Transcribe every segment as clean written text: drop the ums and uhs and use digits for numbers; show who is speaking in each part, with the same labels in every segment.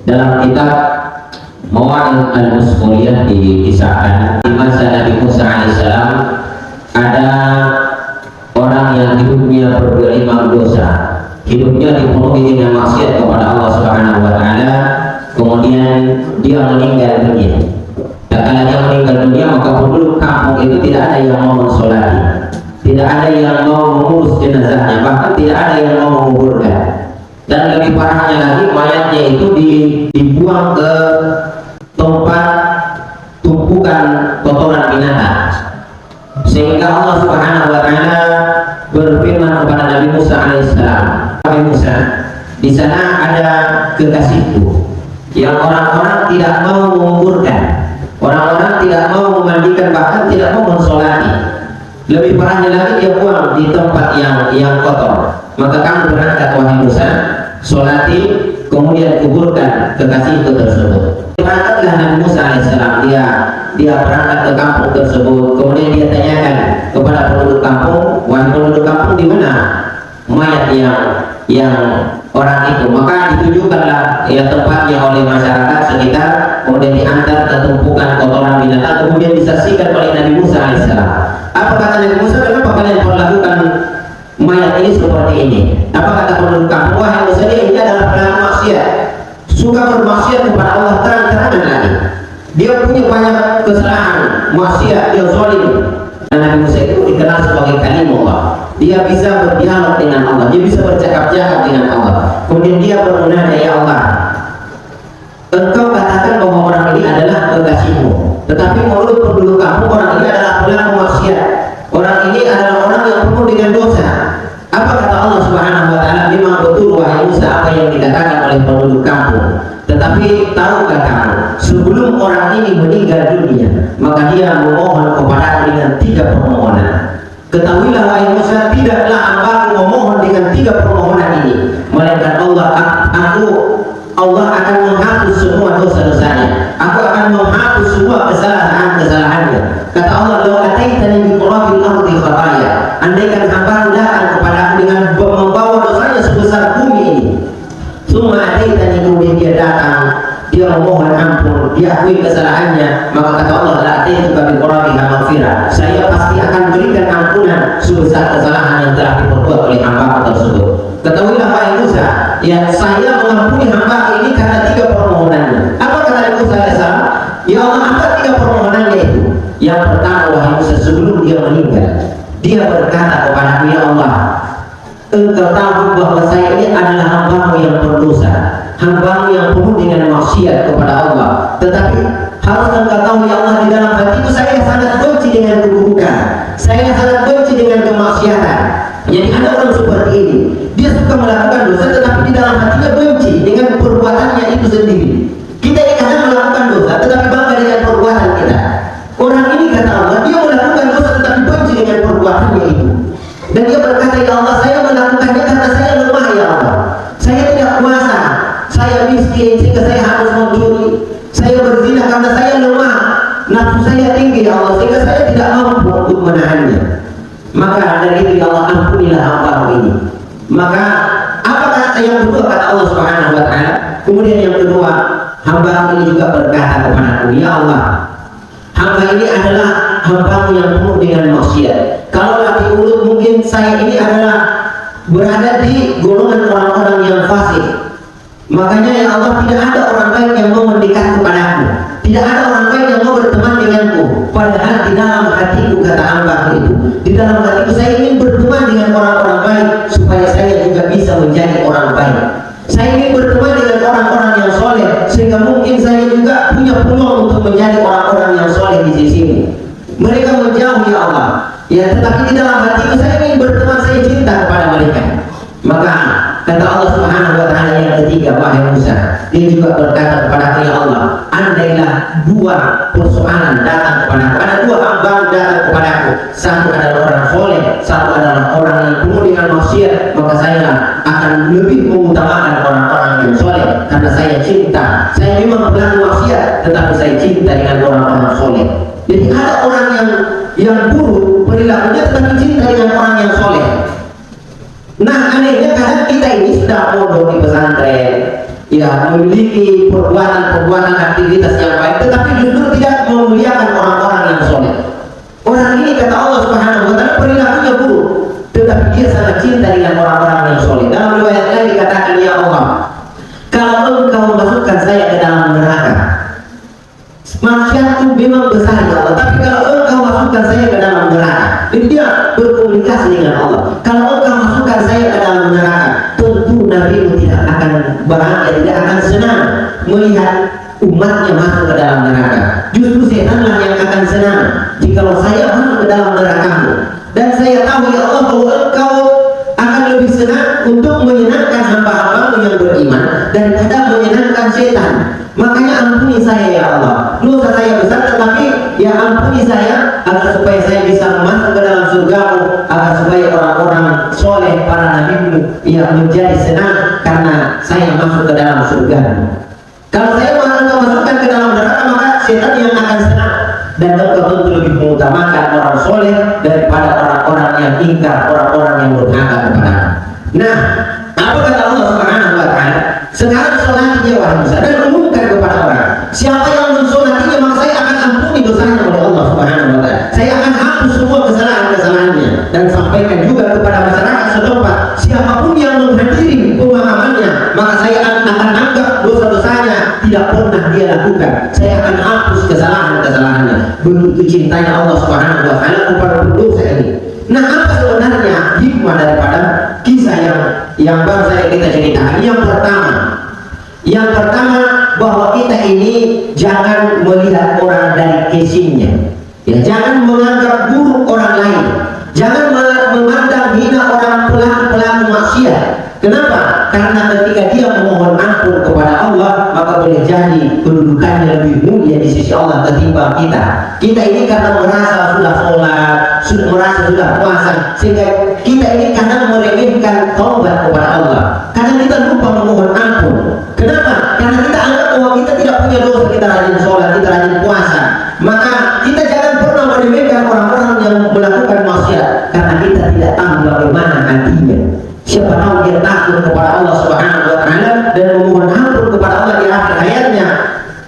Speaker 1: Dalam kitab Mawa'id al-Musquliyah dikisahkan di masa Nabi Musa alaihissalam ada orang yang hidupnya bergelimang dosa, hidupnya dipenuhi dengan maksiat kepada Allah Subhanahu wa taala, kemudian dia meninggal dunia. Dan kalau dia meninggal dunia, maka penduduk kampung itu tidak ada yang mau mensolati, tidak ada yang mau mengurus jenazahnya, bahkan tidak ada yang mau menguburkan. Dan lebih parahnya lagi, mayatnya itu dibuang ke tempat tumpukan kotoran binatang, sehingga Allah Subhanahu wa taala berfirman kepada Nabi Musa alaihissalam, Nabi Musa, di sana ada kekasihku yang orang-orang tidak mau menguburkan, orang-orang tidak mau memandikan, bahkan tidak mau mensolati. Lebih parahnya lagi, dia buang di tempat yang kotor. Maka kamu berangkat wahai Musa, solati, kemudian kuburkan kekasihku tersebut. Berangkatlah Nabi Musa alaihissalam, dia berangkat ke kampung tersebut. Kemudian dia tanyakan kepada penduduk kampung, wahai penduduk kampung, di mana mayat yang orang itu? Maka ditunjukkanlah tempatnya oleh masyarakat sekitar, kemudian diantar ke tumpukan kotoran binatang, kemudian disaksikan oleh Nabi Musa alaihissalam. Apa kata Nabi Musa? Kenapa kalian perlakukan mayat ini seperti ini? Apa kata penduduk kampung? Wahai Musa, ini adalah pelaku maksiat, suka bermaksiat kepada Allah terang-terangan lagi. Dia punya banyak kesalahan, maksiat, dia zalim. Dan Nabi Musa itu dikenal sebagai kalimullah. Dia bisa berdialog dengan Allah, dia bisa bercakap-cakap dengan Allah. Kemudian dia bermunajat, ya Allah, engkau katakan bahwa orang ini adalah kekasihmu, tetapi menurut penduduk kampung orang ini adalah pelaku maksiat, orang ini adalah orang yang penuh dengan dosa. Apa kata Allah Subhanahu wa taala? Memang betul wahai Musa apa yang dikatakan oleh penduduk kampung, tetapi tahukah kamu, sebelum orang ini meninggal dunia, maka dia memohon kepada dengan 3 permohonan. Ketahuilah wahai Musa, tidaklah hambaku memohon dengan 3 permohonan ini, melainkan Allah akan menghapus semua dosa-dosanya. Aku akan menghapus semua kesalahan-kesalahannya. Kata Allah, "Lau ataitani bi qurabil ardi khataya." Andaikan hamba datang kepadaku dengan membawa dosanya sebesar bumi ini. Summa ataitani, kemudian dia datang, dia memohon ampun, dia akui kesalahannya, maka kata Allah, "La ataituka bi qurabiha maghfirah." Saya pasti akan berikan ampunan sebesar kesalahan yang telah diperbuat oleh hamba tersebut. Ketahuilah wahai Musa, ya saya mengampuni hamba ini karena 3 permohonannya. Apa kata Musa alaihissalam? Ya Allah, apa 3 permohonannya itu? Yang pertama wahai Musa, sebelum dia meninggal, dia berkata kepada ya Allah, engkau tahu bahwa saya ini adalah hambamu yang berdosa, hambamu yang penuh dengan maksiat kepada Allah. Tetapi harus engkau tahu ya Allah, di dalam hatiku saya sangat benci dengan keburukan, saya sangat benci dengan kemaksiatan. Jadi ada orang seperti ini, dia suka melakukan dosa, tetapi di dalam hatinya benci dengan perbuatannya itu sendiri. Kita ini kadang melakukan dosa, tetapi bangga dengan perbuatan kita. Orang ini kata Allah, dia melakukan dosa tetapi benci dengan perbuatannya itu. Dan dia berkata, ya Allah, saya melakukannya karena saya lemah ya Allah. Saya tidak kuasa, saya miskin sehingga saya harus mencuri. Saya berzina karena saya lemah, nafsu saya tinggi ya Allah, sehingga saya tidak mampu untuk menahannya. Maka dari itu ya Allah, ampunilah hambamu ini. Maka apakah yang kedua kata Allah Subhanahu wa taala? Kemudian yang kedua, hamba ini juga berkata kepadaku, ya Allah, hamba ini adalah hambamu yang penuh dengan maksiat. Kalau diurut mungkin saya ini adalah berada di golongan orang-orang yang fasik. Makanya ya Allah, tidak ada orang baik yang mau mendekat kepadaku, tidak ada orang baik yang mau berteman denganku. Padahal di dalam hatiku, kata hamba itu, di dalam hatiku saya ingin berteman dengan orang-orang baik supaya saya juga bisa menjadi orang baik. Saya ingin berteman dengan orang-orang yang soleh sehingga mungkin saya juga punya peluang untuk menjadi orang-orang yang soleh di sisimu. Mereka menjauh ya Allah, ya, tetapi di dalam hatiku saya ingin berteman, saya cinta kepada mereka. Maka kata Allah Subhanahu wa taala yang ketiga, wahai Musa, dia juga berkata kepada ya Allah, andailah 2 persoalan datang kepadaku, ada 2 hamba datang kepadaku, satu adalah orang soleh, satu adalah orang yang penuh dengan maksiat, maka saya akan lebih mengutamakan orang-orang yang soleh karena saya cinta. Saya memang pelaku maksiat, tetapi saya cinta dengan orang-orang soleh. Jadi ada orang yang buruk perilakunya, tetapi cinta dengan orang yang soleh. Nah, anehnya kadang kita ini sudah mondok di pesantren, ya memiliki perbuatan aktivitas yang baik, tetapi justru tidak memuliakan orang-orang yang soleh. Orang ini kata Allah Subhanahu wa taala perilakunya buruk, tetapi dia sangat cinta dengan orang-orang yang soleh. Dalam riwayat lain dikatakan, ya Allah, kalau engkau masukkan saya ke dalam neraka, maksiatku memang besar ya Allah, tapi kalau engkau masukkan saya ke dalam neraka, jadi dia berkomunikasi dengan Allah. Kalau engkau masukkan saya ke dalam neraka, tentu Nabi tidak akan bahagia, tidak akan senang melihat umatnya masuk ke dalam neraka. Justru setanlah yang akan senang jikalau saya masuk ke dalam nerakamu. Dan saya tahu ya Allah bahwa engkau akan lebih senang untuk menyenangkan hamba-hambamu yang beriman daripada menyenangkan setan. Makanya ampuni saya ya Allah, dosa saya besar, tetapi ya ampuni saya agar supaya saya bisa masuk ke dalam surgamu, agar supaya orang-orang soleh para nabimu ya menjadi senang karena saya masuk ke dalam surgamu. Kalau saya engkau masukkan ke dalam neraka, maka setan yang akan senang, dan engkau tentu lebih mengutamakan orang soleh daripada orang-orang yang ingkar, orang-orang yang durhaka kepada. Nah, apa kata Allah Subhanahu wa taala? Sekarang solatinya wahai Musa, dan umumkan kepada orang, siapa yang mensolatinya maka saya akan ampuni dosanya oleh Allah Subhanahu wa taala. Saya akan hapus semua kesalahan-kesalahannya, dan sampaikan juga kepada masyarakat setempat, siapapun yang menghadiri pemahamannya, maka saya akan anggap dosa-dosanya tidak pernah dia lakukan. Saya akan hapus kesalahan-kesalahannya. Begitu cintanya Allah Subhanahu wa taala kepada pendosa ini. Nah, apa sebenarnya hikmah daripada kisah yang baru saya kita ceritakan? Yang pertama bahwa kita ini jangan melihat orang dari casingnya, ya, jangan menganggap buruk orang lain, jangan memandang hina orang pelaku maksiat. Kenapa? Karena ketika dia memohon ampun kepada Allah, maka boleh jadi kedudukannya lebih mulia di sisi Allah ketimbang kita. Kita ini karena merasa sudah sholat, merasa sudah puasa, sehingga kita ini kadang meremehkan taubat kepada Allah. Kadang kita lupa memohon ampun. Kenapa? Karena kita anggap bahwa kita tidak punya dosa, kita rajin sholat, kita rajin puasa. Maka kita jangan pernah meremehkan orang-orang yang melakukan maksiat, karena kita tidak tahu bagaimana hatinya. Siapa tahu dia takut kepada Allah Subhanahu wa taala dan memohon ampun kepada Allah di akhir hayatnya.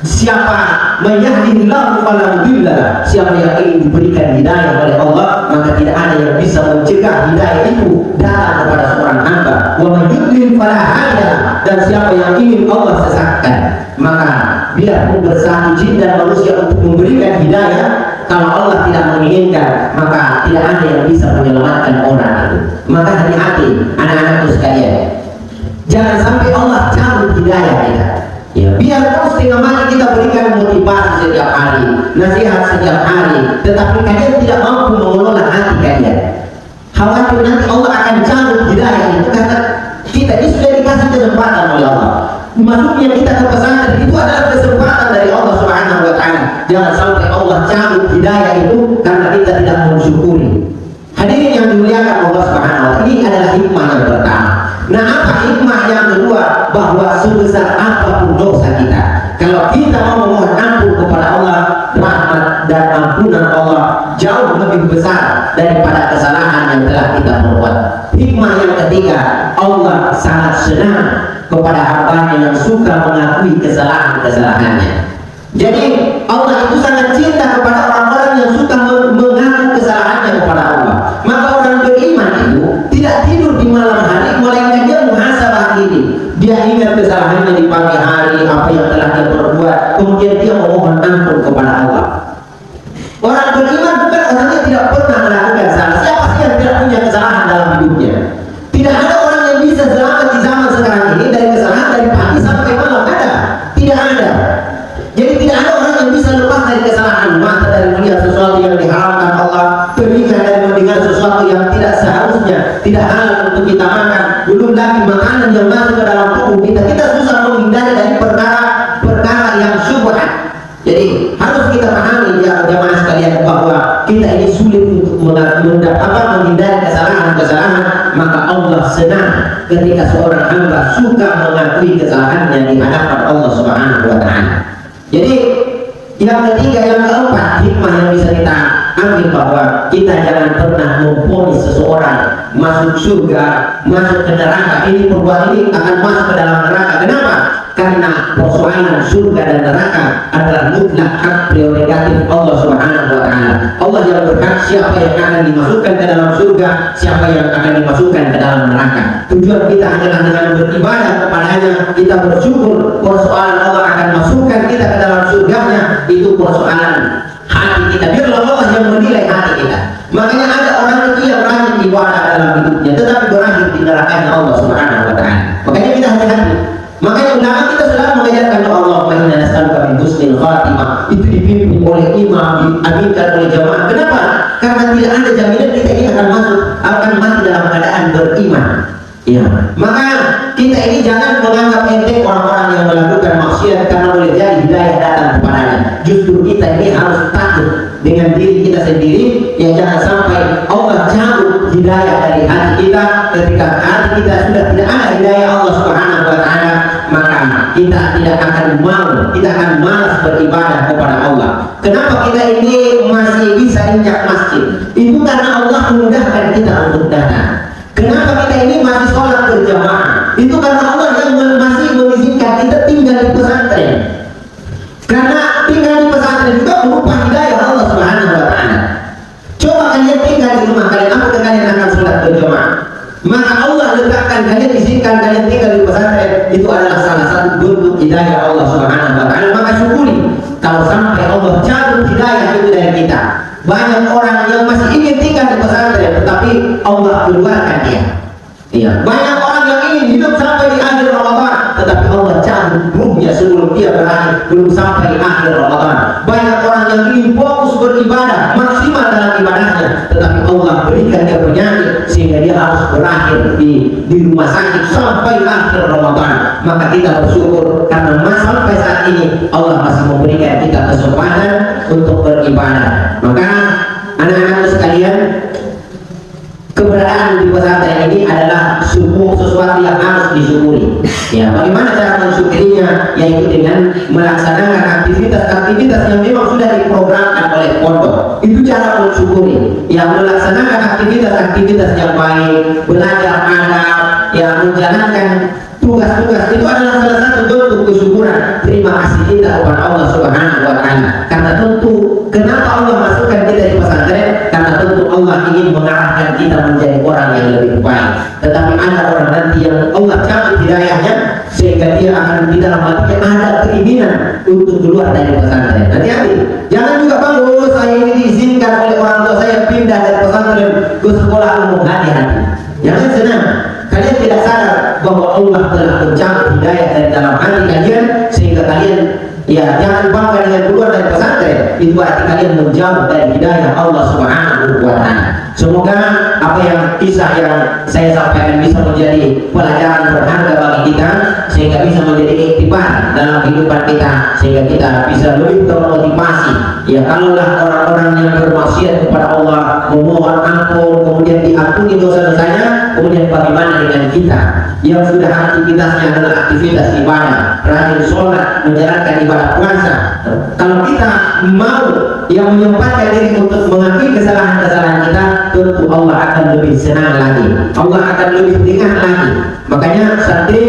Speaker 1: Siapa yahdihillahu fala mudilla, siapa yang ingin diberikan hidayah oleh Allah, maka tidak ada yang bisa mencegah hidayah itu datang kepada seorang hamba. Wa may yudlil fala hadiya, dan siapa yang ingin Allah sesatkan, maka biarpun bersatu jin dan manusia untuk memberikan hidayah, kalau Allah tidak menginginkan, maka tidak ada yang bisa menyelamatkan orang itu. Maka hati-hati anak-anakku sekalian, jangan sampai Allah cabut hidayah kita. Ya, biarpun setengah mati kita berikan motivasi setiap hari, nasihat setiap hari, tetapi kalian tidak mampu mengelola hati kalian. Khawatir nanti Allah akan cabut hidayah itu, karena kita ini sudah dikasih kesempatan oleh Allah. Masuknya kita ke pesantren itu adalah kesempatan dari Allah Subhanahu wa taala. Jangan sampai Allah cabut hidayah itu karena kita tidak mensyukuri. Hadirin yang dimuliakan Allah Subhanahu wa taala, ini adalah hikmah yang pertama. Nah, apa hikmah yang kedua? Bahwa sebesar apapun dosa kita, kalau kita mau memohon ampun kepada Allah, rahmat dan ampunan Allah jauh lebih besar daripada kesalahan yang telah kita perbuat. Hikmah yang ketiga, Allah sangat senang kepada hambanya yang suka mengakui kesalahan-kesalahannya. Jadi Allah itu sangat cinta kepada orang-orang yang suka mengaku kesalahannya kepada Allah. Maka orang beriman itu tidak tidur di malam hari, melainkan dia muhasabah diri. Dia ingat kesalahannya di pagi hari, apa yang telah dia perbuat, kemudian dia memohon ampun kepada Allah. Orang beriman bukan orang yang tidak pernah melakukan salah. Siapa sih yang tidak punya kesalahan dalam hidupnya? Tidak ada orang yang bisa selamat di zaman sekarang ini dari kesalahan dari pagi sampai malam, ada? Tidak ada. Jadi tidak ada orang yang bisa lepas dari kesalahan. Mata dari melihat sesuatu yang diharamkan Allah, telinga dari mendengar sesuatu yang tidak seharusnya, tidak halal untuk kita makan, belum lagi makanan yang masuk ke dalam tubuh kita. Kita susah menghindari dari perkara yang syubhat. Jadi harus kita pahami ya jemaah sekalian bahwa kita ini sulit untuk menghindari kesalahan-kesalahan. Maka Allah senang ketika seorang hamba suka mengakui kesalahannya di hadapan Allah Subhanahu wa taala. Jadi yang ketiga, yang keempat, hikmah yang bisa kita ambil bahwa kita jangan pernah memvonis seseorang masuk surga, masuk ke neraka. Ini perbuatan ini akan masuk ke dalam neraka. Kenapa? karena persoalan surga dan neraka adalah mutlak hak prerogatif Allah Subhanahu wa taala. Allah yang berhak siapa yang akan dimasukkan ke dalam surga, siapa yang akan dimasukkan ke dalam neraka. Tujuan kita adalah dengan beribadah kepadanya, kita bersyukur. Persoalan Allah akan masukkan kita ke dalam surganya, itu persoalan hati kita. Biarlah Allah yang menilai hati kita. Makanya ada orang itu yang rajin ibadah dalam hidupnya, tetapi berakhir di nerakanya Allah Subhanahu wa taala. Makanya kita hati-hati. Makanya ulama kita selalu mengajarkan Allah inna nas'aluka min husnil khatimah. Itu dipimpin oleh imam, diaminkan oleh jamaah. Kenapa? Karena tidak ada jaminan kita ini akan mati dalam keadaan beriman. Ya, maka kita ini jangan menganggap enteng orang-orang yang melakukan maksiat karena boleh jadi hidayah datang kepadanya. Justru kita ini harus takut dengan diri kita sendiri, ya jangan sampai Allah cabut hidayah dari hati kita. Ketika hati kita sudah tidak ada hidayah Allah Subhanahu wa taala, maka kita tidak akan mau, kita akan malas beribadah kepada Allah. Kenapa kita ini masih bisa injak masjid? Itu karena Allah memudahkan kita untuk datang. Kenapa kita ini masih sholat berjamaah? Itu karena Allah yang masih mengizinkan kita tinggal di pesantren. Karena tinggal di pesantren juga berupa hidayah Allah Subhanahu wa taala. Coba kalian tinggal di rumah kalian, apakah kalian akan sholat berjamaah? Maka Allah letakkan kalian, izinkan kalian tinggal di pesantren, itu adalah salah satu bentuk hidayah Allah Subhanahu wa taala. Maka syukuri kalau sampai Allah cabut hidayah itu dari kita. Banyak orang yang masih ingin tinggal di pesantren, tetapi Allah keluarkan dia. Iya. Banyak orang yang ingin hidup sampai di akhir Ramadan, tetapi Allah cabut ruhnya sebelum dia berakhir, belum sampai akhir Ramadan. Banyak orang yang ingin fokus beribadah, maksimal dalam ibadahnya, tetapi Allah berikan dia penyakit sehingga dia harus berakhir di rumah sakit sampai akhir Ramadan. Maka kita bersyukur karena sampai saat ini Allah masih memberikan kita kesempatan untuk beribadah. Maka anak-anak sekalian, keberadaan di pesantren ini adalah sesuatu yang harus disyukuri. Ya, bagaimana cara mensyukurinya? Yaitu dengan melaksanakan aktivitas-aktivitas yang memang sudah diprogramkan oleh pondok. Itu cara mensyukuri. Yang melaksanakan aktivitas-aktivitas yang baik, belajar adab, yang menjalankan tugas-tugas, itu adalah salah satu bentuk kesyukuran. Terima kasih kita kepada Allah Subhanahu wa taala. Karena tentu kenapa Allah masukkan kita di pesantren? Karena tentu Allah ingin mengarahkan kita menjadi orang yang lebih baik. Tetapi ada orang nanti yang Allah cabut hidayahnya sehingga dia akan di dalam hatinya ada keinginan untuk keluar dari pesantren. Hati-hati. Jangan juga bang, saya ini diizinkan oleh orang tua saya pindah dari pesantren ke sekolah umum. Hati-hati. Jangan senang. Kalian tidak sadar bahwa Allah telah mencabut hidayah dari dalam hati kalian sehingga kalian ya jangan bangga dengan keluar dari pesantren. Itu arti kalian menjauh dari hidayah Allah Subhanahu wa taala. Semoga apa yang kisah yang saya sampaikan bisa menjadi pelajaran berharga bagi kita sehingga bisa menjadi iktibar dalam kehidupan kita sehingga kita bisa lebih termotivasi. Ya kalaulah orang-orang yang bermaksiat kepada Allah memohon ampun kemudian diampuni dosa-dosanya, kemudian bagaimana dengan kita yang sudah aktivitasnya adalah aktivitas ibadah, rajin sholat, menjalankan ibadah puasa. Kalau kita mau yang menyempatkan diri untuk mengakui kesalahan-kesalahan kita, tentu Allah akan lebih senang lagi, Allah akan lebih ringan lagi. Makanya santri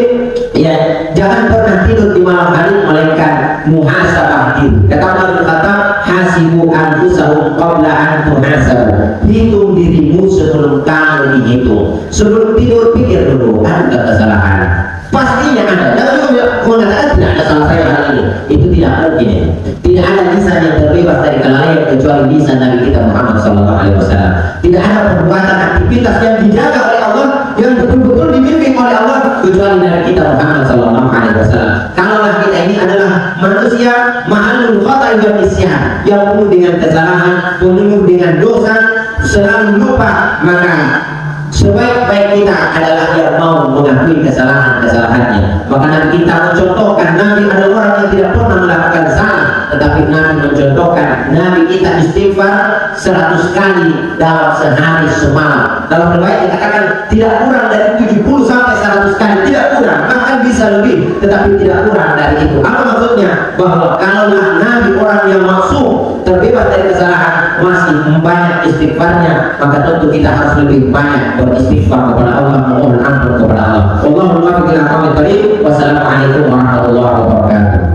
Speaker 1: ya jangan pernah tidur di malam hari melainkan muhasabah diri. Kata Allah berkata, hasibu anfusahum qabla an tuhasabu. Hitung dirimu sebelum kamu dihitung. Sebelum tidur pikir dulu, ada kesalahan. Pastinya ada. Jangan juga mengatakan tidak ada salah saya hari ini. Itu tidak mungkin. Tidak ada lisan yang terbebas dari kelalaian kecuali lisan Nabi kita Muhammad SAW. Tidak ada perbuatan aktivitas yang dijaga oleh Allah yang betul-betul dibimbing oleh Allah kecuali Nabi kita Muhammad SAW. Kalaulah kita ini adalah manusia mahalul khata'i wa nisyan yang penuh dengan kesalahan, penuh dengan dosa, selalu lupa, maka sebaik-baik kita adalah yang mau mengakui kesalahan-kesalahannya. Maka Nabi kita mencontohkan, Nabi adalah orang yang tidak pernah melakukan salah, tetapi Nabi mencontohkan, Nabi kita istighfar 100 kali dalam sehari semalam. Dalam riwayat dikatakan tidak kurang dari 70 sampai 100 kali, tidak kurang, bahkan bisa lebih, tetapi tidak kurang dari itu. Apa maksudnya? Bahwa kalaulah Nabi orang yang maksum, terbebas dari kesalahan, masih banyak istighfarnya, maka tentu kita harus lebih banyak beristighfar kepada Allah, mohon ampun kepada Allah. Wallahu muwaffiq ila aqwamit thoriq. Wassalamualaikum warahmatullahi wabarakatuh.